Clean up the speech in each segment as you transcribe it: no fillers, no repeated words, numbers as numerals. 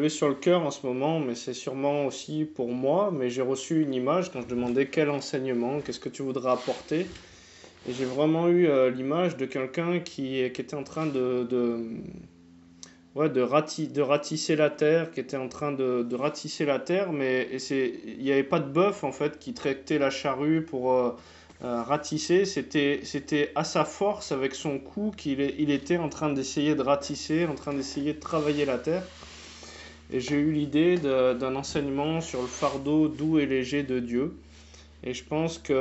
j'avais sur le cœur en ce moment, mais c'est sûrement aussi pour moi, mais j'ai reçu une image quand je demandais quel enseignement, qu'est-ce que tu voudrais apporter. Et j'ai vraiment eu l'image de quelqu'un qui était en train ouais, de ratisser la terre, qui était en train de ratisser la terre, mais il n'y avait pas de bœuf en fait qui traitait la charrue pour ratisser. C'était à sa force, avec son cou, il était en train d'essayer de ratisser, en train d'essayer de travailler la terre. Et j'ai eu l'idée d'un enseignement sur le fardeau doux et léger de Dieu. Et je pense que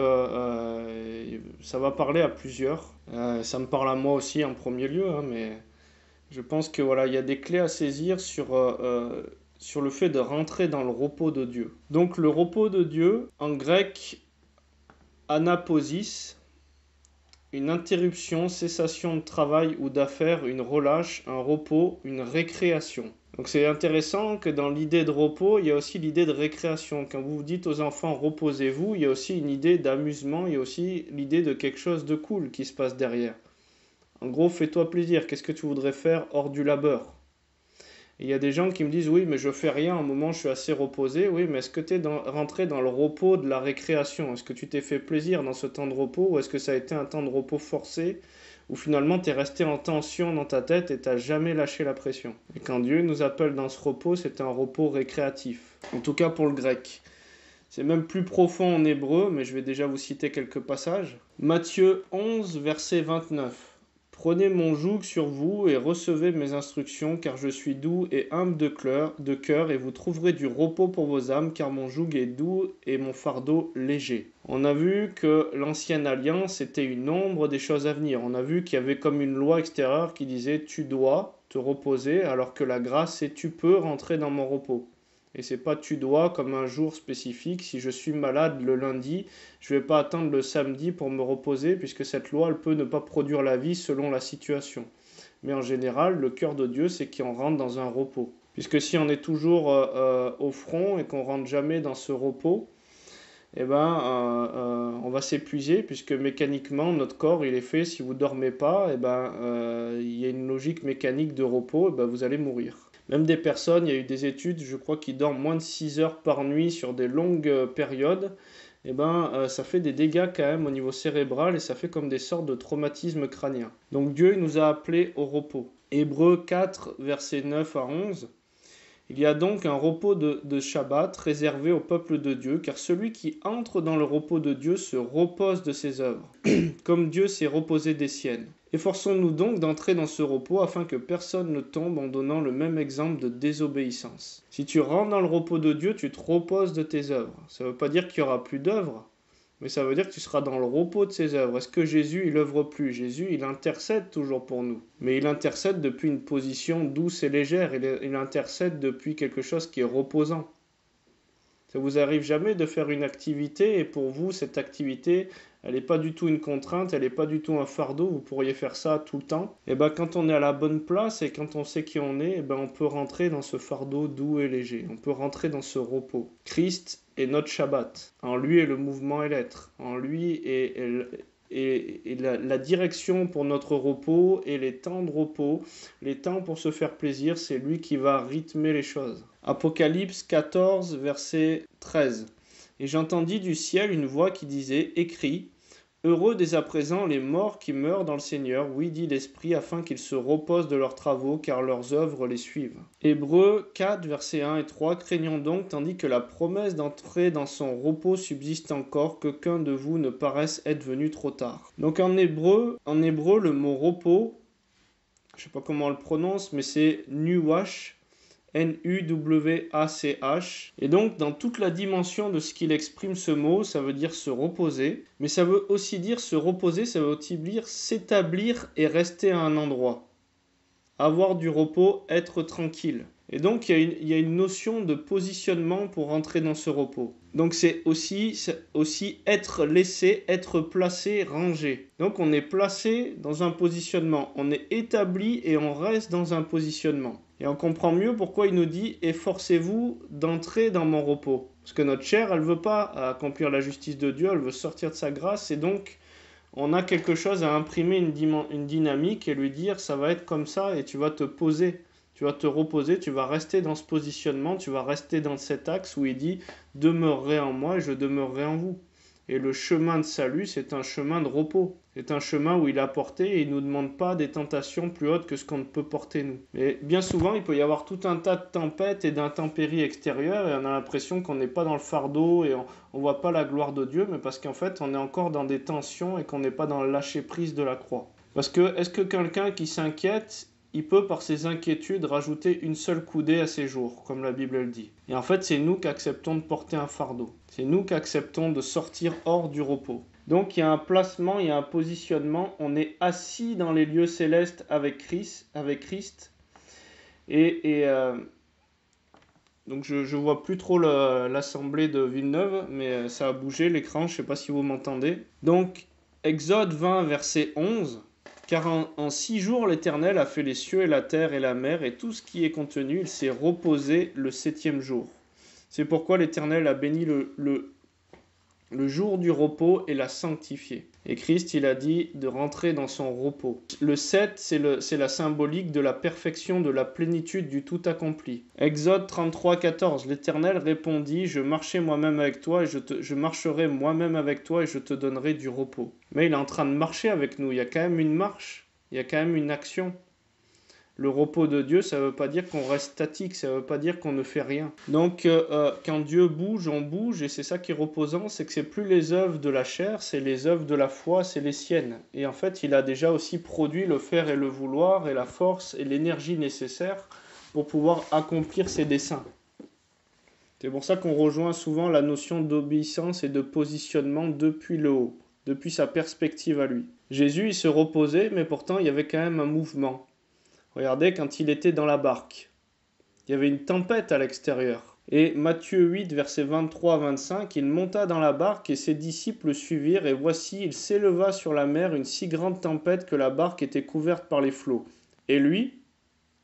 ça va parler à plusieurs. Ça me parle à moi aussi en premier lieu, hein, mais je pense que voilà, il y a des clés à saisir sur le fait de rentrer dans le repos de Dieu. Donc le repos de Dieu, en grec, anaposis, une interruption, cessation de travail ou d'affaires, une relâche, un repos, une récréation. Donc c'est intéressant que dans l'idée de repos, il y a aussi l'idée de récréation. Quand vous dites aux enfants reposez-vous, il y a aussi une idée d'amusement, il y a aussi l'idée de quelque chose de cool qui se passe derrière. En gros, fais-toi plaisir, qu'est-ce que tu voudrais faire hors du labeur? Et il y a des gens qui me disent oui, mais je fais rien, à un moment je suis assez reposé. Oui, mais est-ce que tu es rentré dans le repos de la récréation? Est-ce que tu t'es fait plaisir dans ce temps de repos ou est-ce que ça a été un temps de repos forcé où finalement tu es resté en tension dans ta tête et tu n'as jamais lâché la pression? Et quand Dieu nous appelle dans ce repos, c'est un repos récréatif. En tout cas pour le grec. C'est même plus profond en hébreu, mais je vais déjà vous citer quelques passages. Matthieu 11, verset 29. Prenez mon joug sur vous et recevez mes instructions, car je suis doux et humble de cœur, et vous trouverez du repos pour vos âmes, car mon joug est doux et mon fardeau léger. On a vu que l'ancienne alliance était une ombre des choses à venir. On a vu qu'il y avait comme une loi extérieure qui disait tu dois te reposer, alors que la grâce c'est tu peux rentrer dans mon repos. Et c'est pas tu dois comme un jour spécifique. Si je suis malade le lundi, je vais pas attendre le samedi pour me reposer, puisque cette loi elle peut ne pas produire la vie selon la situation. Mais en général, le cœur de Dieu, c'est qu'on rentre dans un repos. Puisque si on est toujours au front et qu'on rentre jamais dans ce repos, eh ben, on va s'épuiser, puisque mécaniquement, notre corps, il est fait, si vous dormez pas, eh ben, il y a une logique mécanique de repos, eh ben, vous allez mourir. Même des personnes, il y a eu des études, je crois, qui dorment moins de 6 heures par nuit sur des longues périodes, eh ben, ça fait des dégâts quand même au niveau cérébral et ça fait comme des sortes de traumatismes crâniens. Donc Dieu il nous a appelés au repos. Hébreux 4, versets 9 à 11. Il y a donc un repos de Shabbat réservé au peuple de Dieu, car celui qui entre dans le repos de Dieu se repose de ses œuvres, comme Dieu s'est reposé des siennes. Efforçons-nous donc d'entrer dans ce repos afin que personne ne tombe en donnant le même exemple de désobéissance. Si tu rentres dans le repos de Dieu, tu te reposes de tes œuvres. Ça ne veut pas dire qu'il n'y aura plus d'œuvres, mais ça veut dire que tu seras dans le repos de ses œuvres. Est-ce que Jésus, il œuvre plus? Jésus, il intercède toujours pour nous. Mais il intercède depuis une position douce et légère. Il intercède depuis quelque chose qui est reposant. Ça vous arrive jamais de faire une activité et pour vous, cette activité, elle n'est pas du tout une contrainte, elle n'est pas du tout un fardeau, vous pourriez faire ça tout le temps. Et bien quand on est à la bonne place et quand on sait qui on est, et ben on peut rentrer dans ce fardeau doux et léger. On peut rentrer dans ce repos. Christ est notre Shabbat. En lui est le mouvement et l'être. En lui est la direction pour notre repos et les temps de repos, les temps pour se faire plaisir, c'est lui qui va rythmer les choses. Apocalypse 14, verset 13. Et j'entendis du ciel une voix qui disait, écrit, heureux dès à présent les morts qui meurent dans le Seigneur, oui dit l'Esprit, afin qu'ils se reposent de leurs travaux, car leurs œuvres les suivent. Hébreux 4, versets 1 et 3, craignons donc, tandis que la promesse d'entrer dans son repos subsiste encore, qu'aucun de vous ne paraisse être venu trop tard. Donc en hébreu, le mot repos, je ne sais pas comment on le prononce, mais c'est nuwach, N-U-W-A-C-H. Et donc, dans toute la dimension de ce qu'il exprime ce mot, ça veut dire se reposer. Mais ça veut aussi dire se reposer, ça veut aussi dire s'établir et rester à un endroit. Avoir du repos, être tranquille. Et donc, il y a une notion de positionnement pour rentrer dans ce repos. Donc, c'est aussi être laissé, être placé, rangé. Donc, on est placé dans un positionnement. On est établi et on reste dans un positionnement. Et on comprend mieux pourquoi il nous dit « Efforcez-vous d'entrer dans mon repos ». Parce que notre chair, elle ne veut pas accomplir la justice de Dieu, elle veut sortir de sa grâce. Et donc, on a quelque chose à imprimer, une dynamique et lui dire « Ça va être comme ça et tu vas te poser ». Tu Tu vas te reposer, tu vas rester dans ce positionnement, tu vas rester dans cet axe où il dit « Demeurez en moi et je demeurerai en vous ». Et le chemin de salut, c'est un chemin de repos. C'est un chemin où il a porté et il ne nous demande pas des tentations plus hautes que ce qu'on ne peut porter nous. Mais bien souvent, il peut y avoir tout un tas de tempêtes et d'intempéries extérieures et on a l'impression qu'on n'est pas dans le fardeau et on ne voit pas la gloire de Dieu, mais parce qu'en fait, on est encore dans des tensions et qu'on n'est pas dans le lâcher-prise de la croix. Parce que, est-ce que quelqu'un qui s'inquiète, il peut par ses inquiétudes rajouter une seule coudée à ses jours, comme la Bible le dit. Et en fait, c'est nous qui acceptons de porter un fardeau. C'est nous qui acceptons de sortir hors du repos. Donc il y a un placement, il y a un positionnement. On est assis dans les lieux célestes avec Christ. Donc je vois plus trop l'assemblée de Villeneuve, mais ça a bougé l'écran, je ne sais pas si vous m'entendez. Donc Exode 20, verset 11. Car en 6 jours, l'Éternel a fait les cieux et la terre et la mer et tout ce qui est contenu. Il s'est reposé le 7e jour. C'est pourquoi l'Éternel a béni le jour du repos et l'a sanctifié. Et Christ, il a dit de rentrer dans son repos. Le 7, c'est la symbolique de la perfection, de la plénitude du tout accompli. Exode 33, 14. L'Éternel répondit, je marcherai moi-même avec toi et je marcherai moi-même avec toi et je te donnerai du repos. Mais il est en train de marcher avec nous. Il y a quand même une marche. Il y a quand même une action. Le repos de Dieu, ça ne veut pas dire qu'on reste statique, ça ne veut pas dire qu'on ne fait rien. Donc, quand Dieu bouge, on bouge, et c'est ça qui est reposant, c'est que c'est plus les œuvres de la chair, c'est les œuvres de la foi, c'est les siennes. Et en fait, il a déjà aussi produit le faire et le vouloir, et la force et l'énergie nécessaires pour pouvoir accomplir ses desseins. C'est pour ça qu'on rejoint souvent la notion d'obéissance et de positionnement depuis le haut, depuis sa perspective à lui. Jésus, il se reposait, mais pourtant, il y avait quand même un mouvement. Regardez quand il était dans la barque. Il y avait une tempête à l'extérieur. Et Matthieu 8, versets 23 à 25, il monta dans la barque et ses disciples le suivirent. Et voici, il s'éleva sur la mer une si grande tempête que la barque était couverte par les flots. Et lui,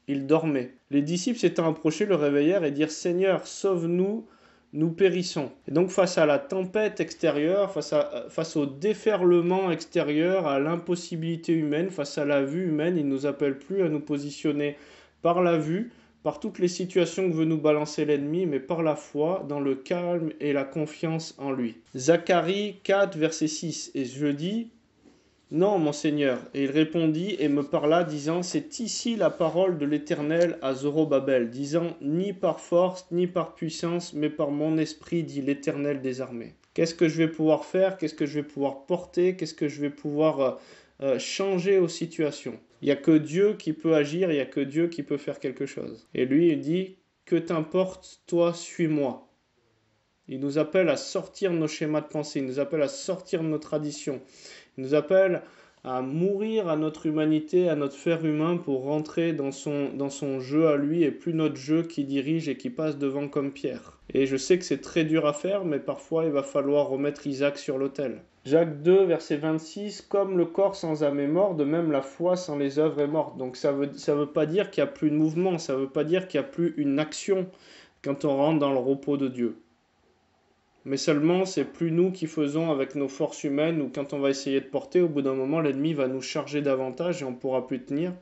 il dormait. Les disciples s'étant approchés le réveillèrent et dirent « Seigneur, sauve-nous, nous périssons ». Et donc face à la tempête extérieure, face au déferlement extérieur, à l'impossibilité humaine, face à la vue humaine, il ne nous appelle plus à nous positionner par la vue, par toutes les situations que veut nous balancer l'ennemi, mais par la foi, dans le calme et la confiance en lui. Zacharie 4, verset 6. Et je dis « Non, mon Seigneur. » Et il répondit et me parla, disant « C'est ici la parole de l'Éternel à Zorobabel, disant « Ni par force, ni par puissance, mais par mon esprit, dit l'Éternel des armées. » Qu'est-ce que je vais pouvoir faire? Qu'est-ce que je vais pouvoir porter? Qu'est-ce que je vais pouvoir changer aux situations? Il n'y a que Dieu qui peut agir, il n'y a que Dieu qui peut faire quelque chose. Et lui, il dit « Que t'importe, toi, suis-moi. » Il nous appelle à sortir de nos schémas de pensée, il nous appelle à sortir de nos traditions. Il nous appelle à mourir à notre humanité, à notre faire humain pour rentrer dans son jeu à lui et plus notre jeu qui dirige et qui passe devant comme Pierre. Et je sais que c'est très dur à faire, mais parfois il va falloir remettre Isaac sur l'autel. Jacques 2, verset 26, « Comme le corps sans âme est mort, de même la foi sans les œuvres est morte. » Donc ça veut pas dire qu'il n'y a plus de mouvement, ça veut pas dire qu'il n'y a plus une action quand on rentre dans le repos de Dieu. Mais seulement, c'est plus nous qui faisons avec nos forces humaines ou quand on va essayer de porter, au bout d'un moment, l'ennemi va nous charger davantage et on ne pourra plus tenir.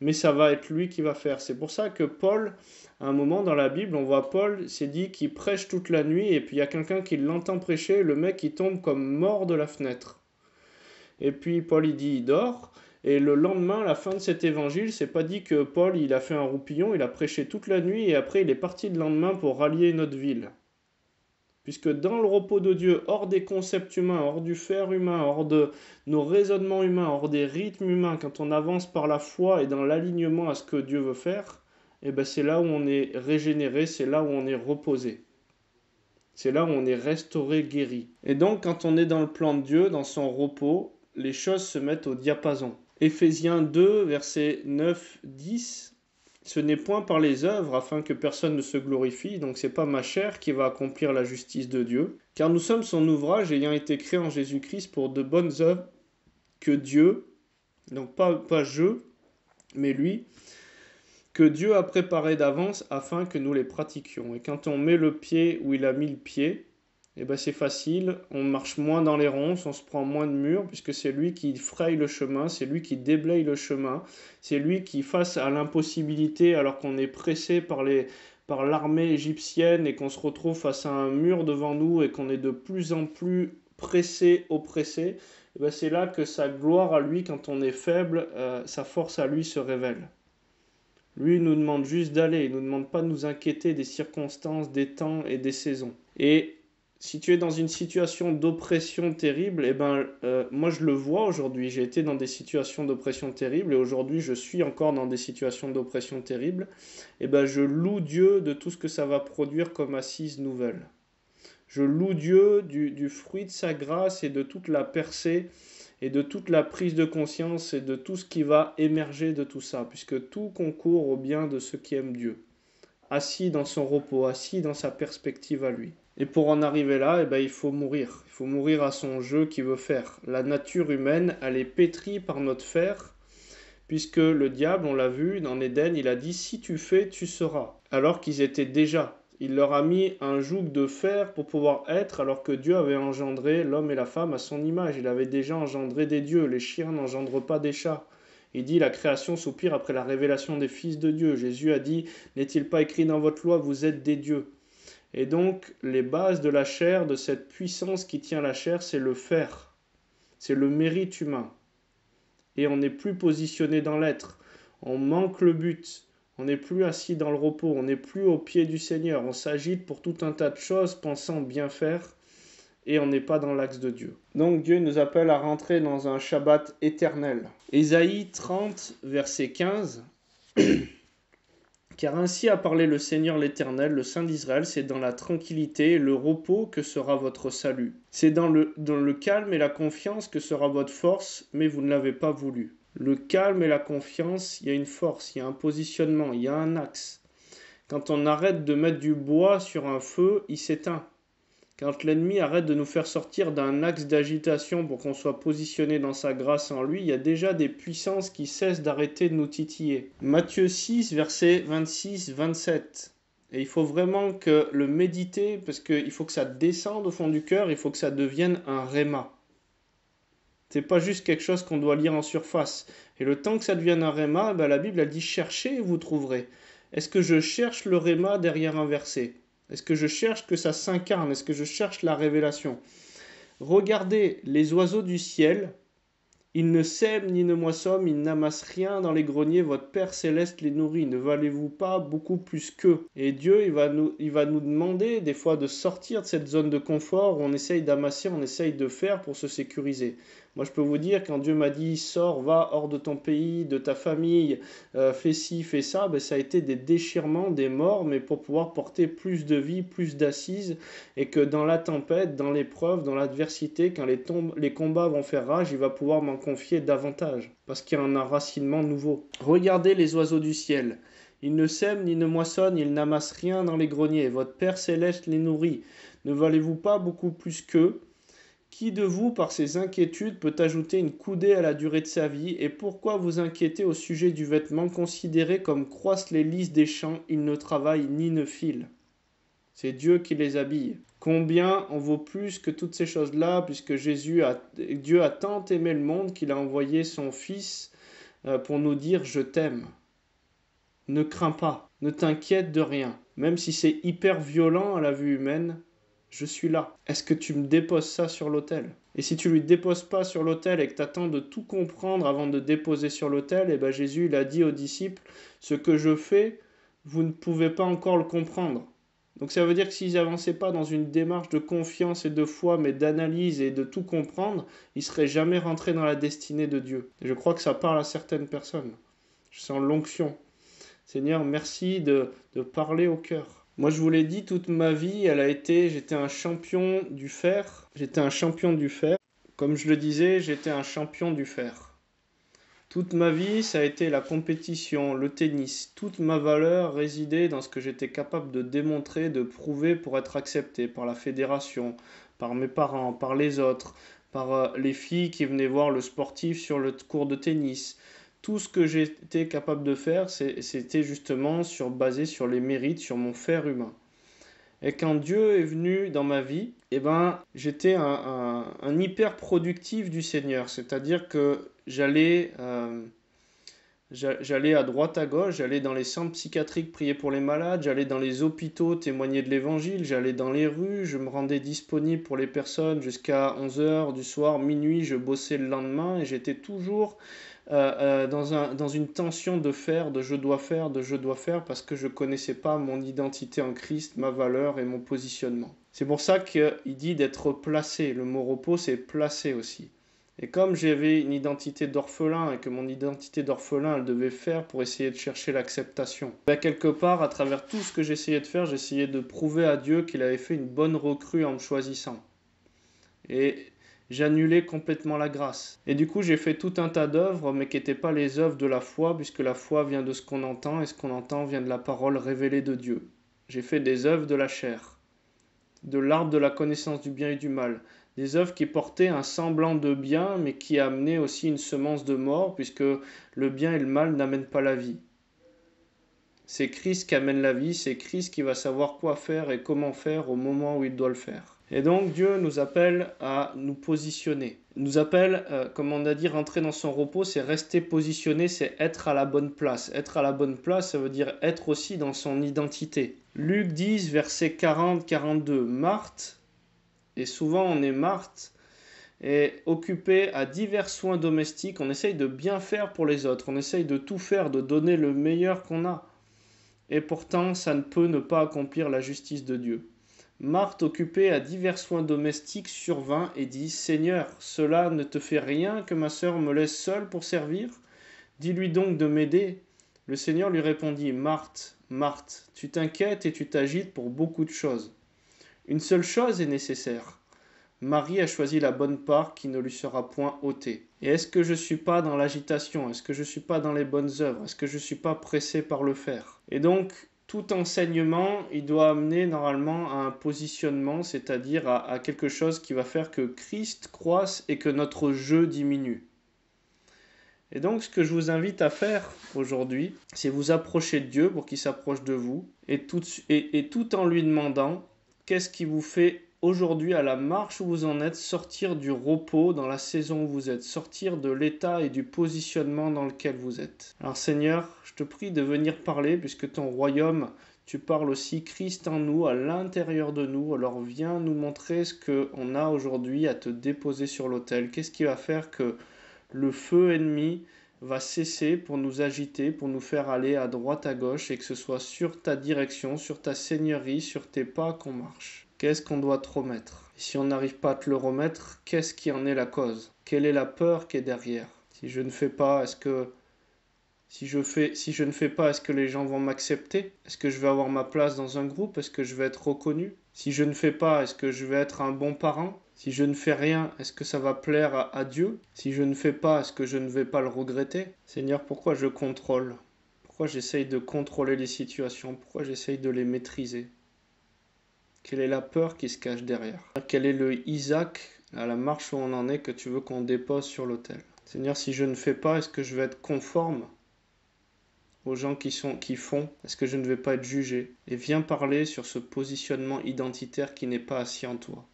Mais ça va être lui qui va faire. C'est pour ça que Paul, à un moment dans la Bible, on voit Paul, s'est dit qu'il prêche toute la nuit et puis il y a quelqu'un qui l'entend prêcher, le mec il tombe comme mort de la fenêtre. Et puis Paul il dit il dort. Et le lendemain, à la fin de cet évangile, c'est pas dit que Paul il a fait un roupillon, il a prêché toute la nuit et après il est parti le lendemain pour rallier notre ville. Puisque dans le repos de Dieu, hors des concepts humains, hors du faire humain, hors de nos raisonnements humains, hors des rythmes humains, quand on avance par la foi et dans l'alignement à ce que Dieu veut faire, eh ben c'est là où on est régénéré, c'est là où on est reposé. C'est là où on est restauré, guéri. Et donc, quand on est dans le plan de Dieu, dans son repos, les choses se mettent au diapason. Éphésiens 2, versets 9, 10... Ce n'est point par les œuvres afin que personne ne se glorifie, donc c'est pas ma chair qui va accomplir la justice de Dieu, car nous sommes son ouvrage ayant été créé en Jésus-Christ pour de bonnes œuvres que Dieu, donc pas je, mais lui, que Dieu a préparé d'avance afin que nous les pratiquions. Et quand on met le pied où il a mis le pied, eh ben c'est facile, on marche moins dans les ronces, on se prend moins de murs, puisque c'est lui qui fraye le chemin, c'est lui qui déblaye le chemin, c'est lui qui, face à l'impossibilité, alors qu'on est pressé par l'armée égyptienne et qu'on se retrouve face à un mur devant nous et qu'on est de plus en plus pressé, oppressé, eh ben c'est là que sa gloire à lui, quand on est faible, sa force à lui se révèle. Lui, il nous demande juste d'aller, il ne nous demande pas de nous inquiéter des circonstances, des temps et des saisons. Et si tu es dans une situation d'oppression terrible, eh ben, moi je le vois aujourd'hui, j'ai été dans des situations d'oppression terrible et aujourd'hui je suis encore dans des situations d'oppression terrible, eh ben, je loue Dieu de tout ce que ça va produire comme assise nouvelle. Je loue Dieu du fruit de sa grâce et de toute la percée et de toute la prise de conscience et de tout ce qui va émerger de tout ça, puisque tout concourt au bien de ceux qui aiment Dieu, assis dans son repos, assis dans sa perspective à lui. Et pour en arriver là, eh ben, il faut mourir. Il faut mourir à son jeu qu'il veut faire. La nature humaine, elle est pétrie par notre fer, puisque le diable, on l'a vu, dans Éden, il a dit « si tu fais, tu seras ». Alors qu'ils étaient déjà. Il leur a mis un joug de fer pour pouvoir être, alors que Dieu avait engendré l'homme et la femme à son image. Il avait déjà engendré des dieux. Les chiens n'engendrent pas des chats. Il dit, la création soupire après la révélation des fils de Dieu. Jésus a dit, n'est-il pas écrit dans votre loi, vous êtes des dieux. Et donc, les bases de la chair, de cette puissance qui tient la chair, c'est le fer. C'est le mérite humain. Et on n'est plus positionné dans l'être. On manque le but. On n'est plus assis dans le repos. On n'est plus au pied du Seigneur. On s'agite pour tout un tas de choses, pensant bien faire. Et on n'est pas dans l'axe de Dieu. Donc Dieu nous appelle à rentrer dans un Shabbat éternel. Ésaïe 30, verset 15. Car ainsi a parlé le Seigneur l'Éternel, le Saint d'Israël, c'est dans la tranquillité et le repos que sera votre salut. C'est dans le calme et la confiance que sera votre force, mais vous ne l'avez pas voulu. Le calme et la confiance, il y a une force, il y a un positionnement, il y a un axe. Quand on arrête de mettre du bois sur un feu, il s'éteint. Quand l'ennemi arrête de nous faire sortir d'un axe d'agitation pour qu'on soit positionné dans sa grâce en lui, il y a déjà des puissances qui cessent d'arrêter de nous titiller. Matthieu 6, versets 26-27. Et il faut vraiment que le méditer, parce qu'il faut que ça descende au fond du cœur, il faut que ça devienne un réma. C'est pas juste quelque chose qu'on doit lire en surface. Et le temps que ça devienne un réma, la Bible elle dit cherchez et vous trouverez. Est-ce que je cherche le réma derrière un verset ? Est-ce que je cherche que ça s'incarne? Est-ce que je cherche la révélation? Regardez les oiseaux du ciel, ils ne sèment ni ne moissonnent, ils n'amassent rien dans les greniers, votre Père céleste les nourrit, ne valez-vous pas beaucoup plus qu'eux? Et Dieu, il va nous demander des fois de sortir de cette zone de confort où on essaye d'amasser, on essaye de faire pour se sécuriser. Moi, je peux vous dire, quand Dieu m'a dit « Sors, va hors de ton pays, de ta famille, fais ci, fais ça », ça a été des déchirements, des morts, mais pour pouvoir porter plus de vie, plus d'assises, et que dans la tempête, dans l'épreuve, dans l'adversité, quand les combats vont faire rage, il va pouvoir m'en confier davantage, parce qu'il y a un enracinement nouveau. Regardez les oiseaux du ciel. Ils ne sèment ni ne moissonnent, ils n'amassent rien dans les greniers. Votre Père céleste les nourrit. Ne valez-vous pas beaucoup plus qu'eux? Qui de vous, par ses inquiétudes, peut ajouter une coudée à la durée de sa vie? Et pourquoi vous inquiétez au sujet du vêtement? Considérez comme croissent les lys des champs, ils ne travaillent ni ne filent. C'est Dieu qui les habille. Combien en vaut plus que toutes ces choses-là, puisque Dieu a tant aimé le monde qu'il a envoyé son Fils pour nous dire « Je t'aime ». Ne crains pas, ne t'inquiète de rien. Même si c'est hyper violent à la vue humaine, je suis là. Est-ce que tu me déposes ça sur l'autel? Et si tu lui déposes pas sur l'autel et que tu attends de tout comprendre avant de déposer sur l'autel, Jésus il a dit aux disciples, ce que je fais, vous ne pouvez pas encore le comprendre. Donc ça veut dire que s'ils n'avançaient pas dans une démarche de confiance et de foi, mais d'analyse et de tout comprendre, ils ne seraient jamais rentrés dans la destinée de Dieu. Et je crois que ça parle à certaines personnes. Je sens l'onction. Seigneur, merci de parler au cœur. Moi, je vous l'ai dit, toute ma vie, j'étais un champion du fer. J'étais un champion du fer. Comme je le disais, j'étais un champion du fer. Toute ma vie, ça a été la compétition, le tennis. Toute ma valeur résidait dans ce que j'étais capable de démontrer, de prouver pour être accepté par la fédération, par mes parents, par les autres, par les filles qui venaient voir le sportif sur le court de tennis. Tout ce que j'étais capable de faire, c'était justement basé sur les mérites, sur mon fer humain. Et quand Dieu est venu dans ma vie, eh ben, j'étais un hyper productif du Seigneur. C'est-à-dire que j'allais à droite à gauche, j'allais dans les centres psychiatriques prier pour les malades, j'allais dans les hôpitaux témoigner de l'évangile, j'allais dans les rues, je me rendais disponible pour les personnes jusqu'à 11 heures du soir, minuit, je bossais le lendemain et j'étais toujours dans une tension de faire, de je dois faire, de je dois faire, parce que je ne connaissais pas mon identité en Christ, ma valeur et mon positionnement. C'est pour ça qu'il dit d'être placé. Le mot repos, c'est placé aussi. Et comme j'avais une identité d'orphelin et que mon identité d'orphelin, elle devait faire pour essayer de chercher l'acceptation, ben quelque part, à travers tout ce que j'essayais de faire, j'essayais de prouver à Dieu qu'il avait fait une bonne recrue en me choisissant. Et j'annulais complètement la grâce. Et du coup, j'ai fait tout un tas d'œuvres, mais qui n'étaient pas les œuvres de la foi, puisque la foi vient de ce qu'on entend, et ce qu'on entend vient de la parole révélée de Dieu. J'ai fait des œuvres de la chair, de l'arbre de la connaissance du bien et du mal, des œuvres qui portaient un semblant de bien, mais qui amenaient aussi une semence de mort, puisque le bien et le mal n'amènent pas la vie. C'est Christ qui amène la vie, c'est Christ qui va savoir quoi faire et comment faire au moment où il doit le faire. Et donc Dieu nous appelle à nous positionner. Il nous appelle, comme on a dit, rentrer dans son repos, c'est rester positionné, c'est être à la bonne place. Être à la bonne place, ça veut dire être aussi dans son identité. Luc 10, verset 40-42. Marthe, et souvent on est Marthe, est occupée à divers soins domestiques. On essaye de bien faire pour les autres, on essaye de tout faire, de donner le meilleur qu'on a. Et pourtant, ça ne peut ne pas accomplir la justice de Dieu. Marthe, occupée à divers soins domestiques, survint et dit « Seigneur, cela ne te fait rien que ma sœur me laisse seule pour servir? Dis-lui donc de m'aider. » Le Seigneur lui répondit « Marthe, Marthe, tu t'inquiètes et tu t'agites pour beaucoup de choses. Une seule chose est nécessaire. Marie a choisi la bonne part qui ne lui sera point ôtée. Et est-ce que je ne suis pas dans l'agitation? Est-ce que je ne suis pas dans les bonnes œuvres? Est-ce que je ne suis pas pressé par le faire? Et donc, tout enseignement, il doit amener normalement à un positionnement, c'est-à-dire à quelque chose qui va faire que Christ croisse et que notre je diminue. Et donc, ce que je vous invite à faire aujourd'hui, c'est vous approcher de Dieu pour qu'il s'approche de vous, et tout en lui demandant qu'est-ce qui vous fait aujourd'hui, à la marche où vous en êtes, sortir du repos dans la saison où vous êtes, sortir de l'état et du positionnement dans lequel vous êtes. Alors Seigneur, je te prie de venir parler, puisque ton royaume, tu parles aussi Christ en nous, à l'intérieur de nous. Alors viens nous montrer ce qu'on a aujourd'hui à te déposer sur l'autel. Qu'est-ce qui va faire que le feu ennemi va cesser pour nous agiter, pour nous faire aller à droite, à gauche, et que ce soit sur ta direction, sur ta seigneurie, sur tes pas qu'on marche. Qu'est-ce qu'on doit te remettre? Si on n'arrive pas à te le remettre, qu'est-ce qui en est la cause? Quelle est la peur qui est derrière? Si je ne fais pas, si je ne fais pas, est-ce que les gens vont m'accepter? Est-ce que je vais avoir ma place dans un groupe? Est-ce que je vais être reconnu? Si je ne fais pas, est-ce que je vais être un bon parent? Si je ne fais rien, est-ce que ça va plaire à Dieu? Si je ne fais pas, est-ce que je ne vais pas le regretter? Seigneur, pourquoi je contrôle? Pourquoi j'essaye de contrôler les situations? Pourquoi j'essaye de les maîtriser? Quelle est la peur qui se cache derrière? Quel est le Isaac à la marche où on en est que tu veux qu'on dépose sur l'autel? Seigneur, si je ne fais pas, est-ce que je vais être conforme aux gens qui font? Est-ce que je ne vais pas être jugé? Et viens parler sur ce positionnement identitaire qui n'est pas assis en toi.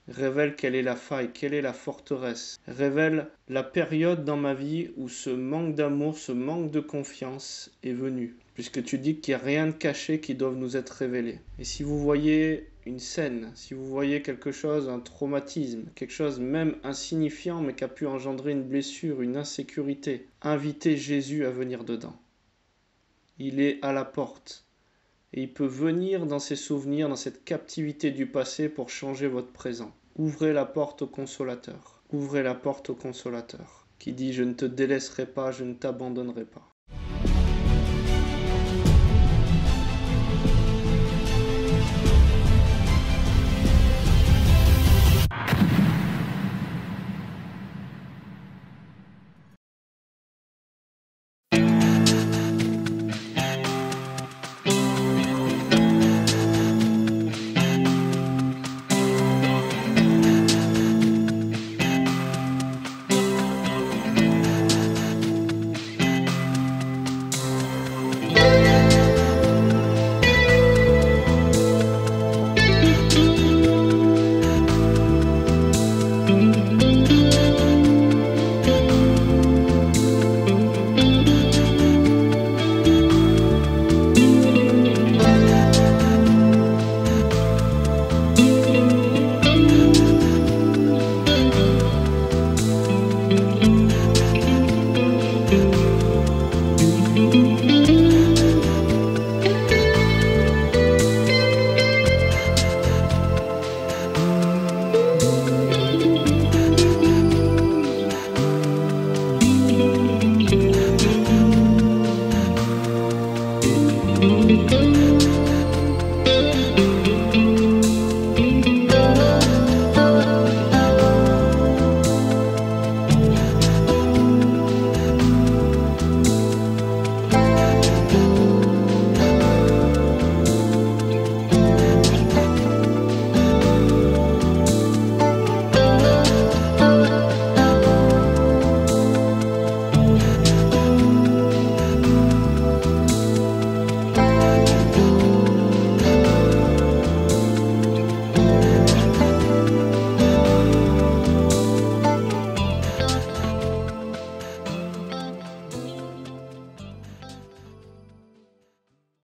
Révèle quelle est la faille, quelle est la forteresse. Révèle la période dans ma vie où ce manque d'amour, ce manque de confiance est venu. Puisque tu dis qu'il n'y a rien de caché qui doive nous être révélé. Et si vous voyez une scène, si vous voyez quelque chose, un traumatisme, quelque chose même insignifiant mais qui a pu engendrer une blessure, une insécurité, invitez Jésus à venir dedans. Il est à la porte. Et il peut venir dans ses souvenirs, dans cette captivité du passé pour changer votre présent. Ouvrez la porte au Consolateur. Ouvrez la porte au Consolateur qui dit « Je ne te délaisserai pas, je ne t'abandonnerai pas ».